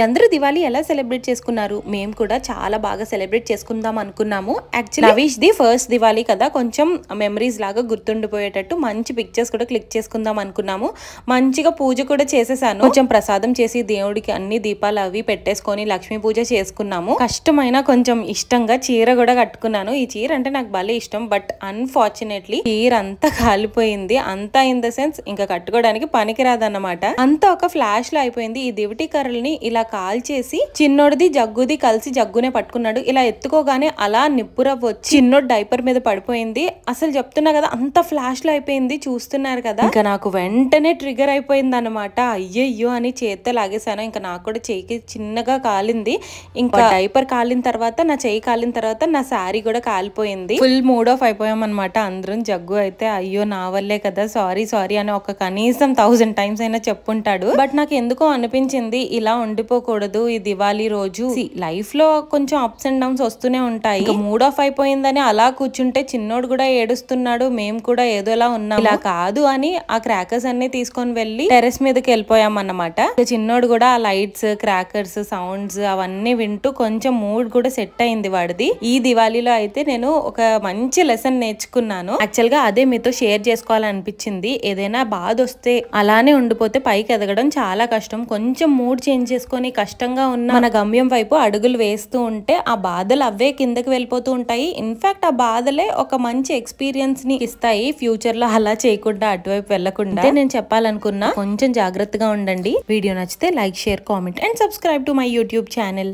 అందరూ దివాళీ ఎలా సెలబ్రేట్ చేసుకున్నారు? మేము కూడా చాలా బాగా సెలబ్రేట్ చేసుకుందాం అనుకున్నాము. యాక్చువల్లీ నవీష్ ది ఫస్ట్ దివాళీ కదా, కొంచెం మెమరీస్ లాగా గుర్తుండిపోయేటట్టు మంచి పిక్చర్స్ కూడా క్లిక్ చేసుకుందాం అనుకున్నాము. మంచిగా పూజ కూడా చేసేసాను. కొంచెం ప్రసాదం చేసి దేవుడికి అన్ని దీపాలు అవి పెట్టేసుకొని లక్ష్మీ పూజ చేసుకున్నాము. కష్టమైన కొంచెం ఇష్టంగా చీర కూడా కట్టుకున్నాను. ఈ చీర అంటే నాకు భలే ఇష్టం. బట్ అన్ఫార్చునేట్లీ చీర అంతా కాలిపోయింది. అంతా ఇన్ ద సెన్స్ ఇంకా కట్టుకోవడానికి పనికిరాదన్నమాట. అంతా ఒక ఫ్లాష్ లో అయిపోయింది. ఈ దివిటి కర్రల్ని ఇలా కాల్ చేసి చిన్నోడిది జగ్గుది కలిసి జగ్గునే పట్టుకున్నాడు. ఇలా ఎత్తుకోగానే అలా నిప్పురవ్వ వచ్చి చిన్నోడు డైపర్ మీద పడిపోయింది. అసలు చెప్తున్నా కదా, అంత ఫ్లాష్ లో అయిపోయింది. చూస్తున్నారు కదా, ఇంకా నాకు వెంటనే ట్రిగర్ అయిపోయింది అనమాట. అయ్యయ్యో అని చేత్తో లాగేశాను. ఇంకా నాకు కూడా చెయ్యికి చిన్నగా కాలింది. ఇంకా డైపర్ కాలిన తర్వాత నా చెయ్యి కాలిన తర్వాత నా శారీ కూడా కాలిపోయింది. ఫుల్ మూడ్ ఆఫ్ అయిపోయాం అనమాట అందరం. జగ్గు అయితే అయ్యో నా వల్లే కదా, సారీ సారీ అని ఒక కనీసం 1000 టైమ్స్ అయినా చెప్పుంటాడు. బట్ నాకు ఎందుకో అనిపించింది ఇలా ఉండిపోకూడదు ఈ దివాళీ రోజు. లైఫ్ లో కొంచెం అప్స్ అండ్ డౌన్స్ వస్తూనే ఉంటాయి. మూడ్ ఆఫ్ అయిపోయిందని అలా కూర్చుంటే చిన్నోడు కూడా ఏడుస్తున్నాడు, మేము కూడా ఏదోలా ఉన్నాం. ఇలా కాదు అని ఆ క్రాకర్స్ అన్ని తీసుకొని వెళ్లి టెరెస్ మీదకి వెళ్ళిపోయాం అన్నమాట. చిన్నోడు కూడా ఆ లైట్స్, క్రాకర్స్ సౌండ్స్ అవన్నీ వింటూ కొంచెం మూడ్ కూడా సెట్ అయింది వాడిది. ఈ దివాళీలో అయితే నేను ఒక మంచి లెసన్ నేర్చుకున్నాను. యాక్చువల్ గా అదే మీతో షేర్ చేసుకోవాలనిపించింది. ఏదైనా బాధ వస్తే అలానే ఉండిపోతే పైకి ఎదగడం చాలా కష్టం. కొంచెం మూడ్ చేంజ్ చేసుకొని కష్టంగా ఉన్న మన గమ్యం వైపు అడుగులు వేస్తూ ఉంటే ఆ బాధలు అవే కిందకి వెళ్ళిపోతూ ఉంటాయి. ఇన్ఫాక్ట్ ఆ బాధలే ఒక మంచి ఎక్స్పీరియన్స్ ని ఇస్తాయి. ఫ్యూచర్ లో అలా చేయకుండా అటువైపు వెళ్లకుండా నేను చెప్పాలనుకున్నా. కొంచెం జాగ్రత్తగా ఉండండి. వీడియో నచ్చితే like, share, comment and subscribe to my YouTube channel.